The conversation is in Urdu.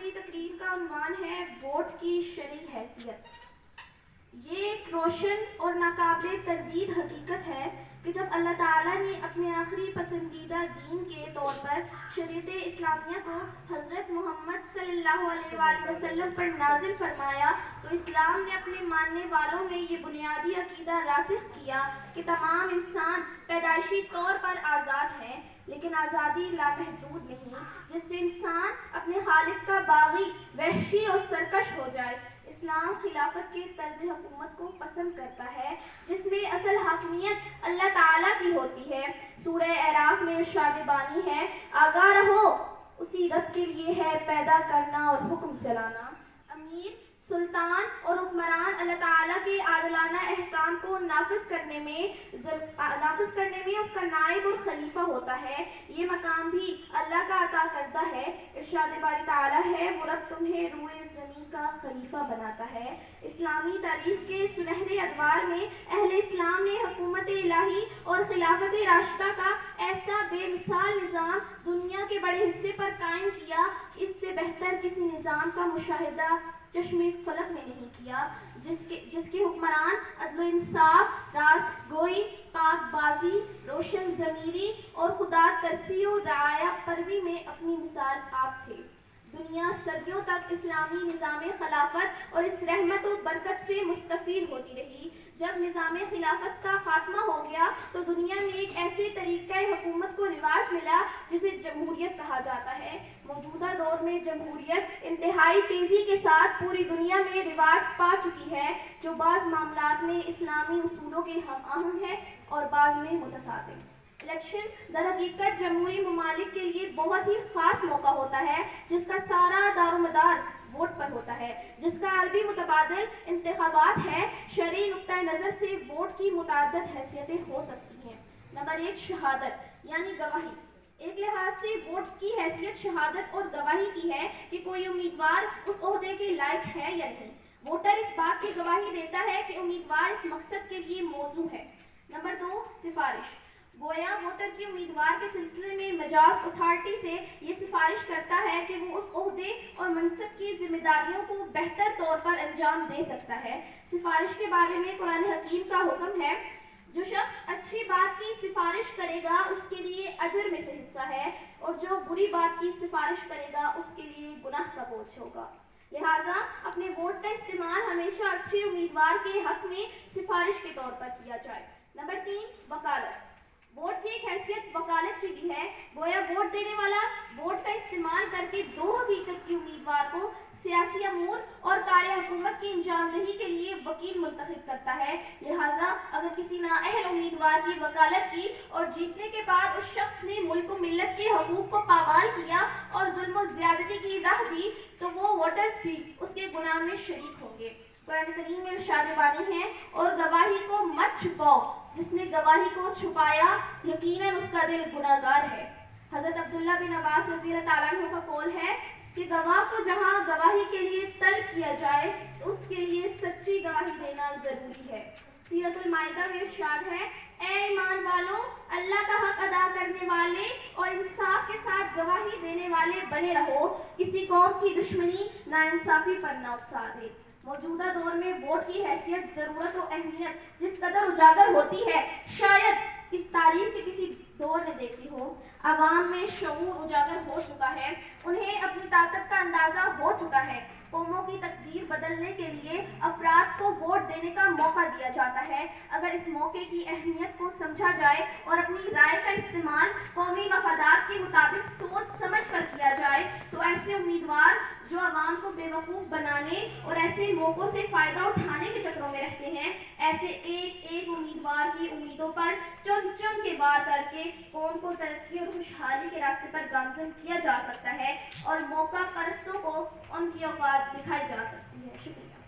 کی تقریر کا عنوان ہے ووٹ کی شرعی حیثیت۔ یہ ایک روشن اور ناقابل تردید حقیقت ہے کہ جب اللہ تعالیٰ نے اپنے آخری پسندیدہ دین کے طور پر شریعت اسلامیہ کو حضرت محمد صلی اللہ علیہ وآلہ وسلم پر نازل فرمایا تو اسلام نے اپنے ماننے والوں میں یہ بنیادی عقیدہ راسخ کیا کہ تمام انسان پیدائشی طور پر آزاد ہیں، لیکن آزادی لامحدود نہیں، جس سے انسان اپنے خالق کا باغی، وحشی اور سرکش ہو جائے۔ اسلام خلافت کے طرز حکومت کو پسند کرتا ہے جس میں اصل حاکمیت اللہ تعالیٰ کی ہوتی ہے۔ سورہ اعراف میں ارشاد بانی ہے، آگاہ رہو، اسی رب کے لیے ہے پیدا کرنا اور حکم چلانا۔ امیر، سلطان اور حکمران اللہ تعالیٰ کے عادلانہ احکام کو نافذ کرنے میں اس کا نائب اور خلیفہ ہوتا ہے۔ یہ مقام بھی اللہ کا عطا کردہ ہے۔ ارشاد باری تعالیٰ ہے، وہ رب تمہیں روئے زمین کا خلیفہ بناتا ہے۔ اسلامی تاریخ کے سنہرے ادوار میں اہل اسلام نے حکومت الہی اور خلافت راشدہ کا ایسا بے مثال نظام دنیا کے بڑے حصے پر قائم کیا کہ اس سے بہتر کسی نظام کا مشاہدہ چشم فلک نے نہیں کیا، جس کے حکمران عدل و انصاف، راست گوئی، پاک بازی، روشن ضمیری اور خدا ترسی و رعایا پروی میں اپنی مثال آپ تھے۔ دنیا صدیوں تک اسلامی نظام خلافت اور اس رحمت و برکت سے مستفید ہوتی رہی۔ جب نظام خلافت کا خاتمہ ہو گیا تو دنیا میں ایک ایسے طریقہ حکومت کو رواج ملا جسے جمہوریت کہا جاتا ہے۔ موجودہ دور میں جمہوریت انتہائی تیزی کے ساتھ پوری دنیا میں رواج پا چکی ہے، جو بعض معاملات میں اسلامی اصولوں کے ہم آہنگ ہے اور بعض میں متصادم۔ الیکشن در حقیقت جمہوری ممالک کے لیے بہت ہی خاص موقع ہوتا ہے جس کا سارا دار و مدار ووٹ پر ہوتا ہے، جس کا عربی متبادل انتخابات ہے۔ شرعی نقطہ نظر سے ووٹ کی متعدد حیثیتیں ہو سکتی ہیں۔ نمبر 1، شہادت یعنی گواہی۔ ایک لحاظ سے ووٹ کی حیثیت شہادت اور گواہی کی ہے کہ کوئی امیدوار اس عہدے کے لائق ہے یا نہیں۔ ووٹر اس بات کی گواہی دیتا ہے کہ امیدوار اس مقصد کے لیے موزوں ہے۔ نمبر 2، سفارش۔ گویا ووٹر کی امیدوار کے سلسلے میں مجاز اتھارٹی سے یہ سفارش کرتا ہے کہ وہ اس عہدے اور منصب کی ذمہ داریوں کو بہتر طور پر انجام دے سکتا ہے۔ سفارش کے بارے میں قرآن حکیم کا حکم ہے، جو شخص اچھی بات کی سفارش کرے گا اس کے لیے اجر میں سے حصہ ہے، اور جو بری بات کی سفارش کرے گا اس کے لیے گناہ کا بوجھ ہوگا۔ لہٰذا اپنے ووٹ کا استعمال ہمیشہ اچھے امیدوار کے حق میں سفارش کے طور پر کیا جائے۔ نمبر 3، وکالت۔ ووٹ کی ایک حیثیت وکالت کی بھی ہے۔ گویا ووٹ دینے والا ووٹ کا استعمال کر کے دو حقیقت کی امیدوار کو سیاسی امور اور کار حکومت کی انجام دہی کے لیے وکیل منتخب کرتا ہے۔ لہٰذا اگر کسی نااہل امیدوار کی وکالت کی اور جیتنے کے بعد اس شخص نے ملک و ملت کے حقوق کو پامال کیا اور ظلم و زیادتی کی راہ دی تو وہ ووٹرز بھی اس کے گناہ میں شریک ہوں گے۔ قرآن کریم میں ارشاد بانی ہے، اور گواہی کو مت چھپاؤ، جس نے گواہی کو چھپایا یقیناً اس کا دل گناہ گار ہے۔ حضرت عبداللہ بن عباس رضی اللہ تعالیٰ عنہ کا قول ہے کہ گواہ کو جہاں گواہی کے لیے طلب کیا جائے تو اس کے لیے سچی گواہی دینا ضروری ہے۔ سیرۃ المائدہ میں ارشاد ہے، اے ایمان والو، اللہ کا حق ادا کرنے والے اور انصاف کے ساتھ گواہی دینے والے بنے رہو، کسی قوم کی دشمنی ناانصافی پر نہ اکسا دے۔ موجودہ دور میں ووٹ کی حیثیت، ضرورت و اہمیت جس قدر اجاگر ہوتی ہے شاید اس تاریخ کے کسی دور نے دیکھی ہو۔ عوام میں شعور اجاگر ہو چکا ہے، انہیں اپنی طاقت کا اندازہ ہو چکا ہے۔ قوموں کی تقدیر بدلنے کے لیے افراد کو ووٹ دینے کا موقع دیا جاتا ہے۔ اگر اس موقع کی اہمیت کو سمجھا جائے اور اپنی رائے کا استعمال قومی مفادات کے مطابق سوچ سمجھ کر کیا جائے تو ایسے امیدوار جو عوام کو بے وقوف بنانے اور ایسے موقعوں سے فائدہ اٹھانے کے چکروں میں رہتے ہیں، ایسے ایک ایک امیدوار کی امیدوں پر چن چن کے وار کر کے قوم کو ترقی اور خوشحالی کے راستے پر گامزن کیا جا سکتا ہے اور موقع پرستوں کو ان کی اوقات دکھائی جا سکتی ہے۔ شکریہ۔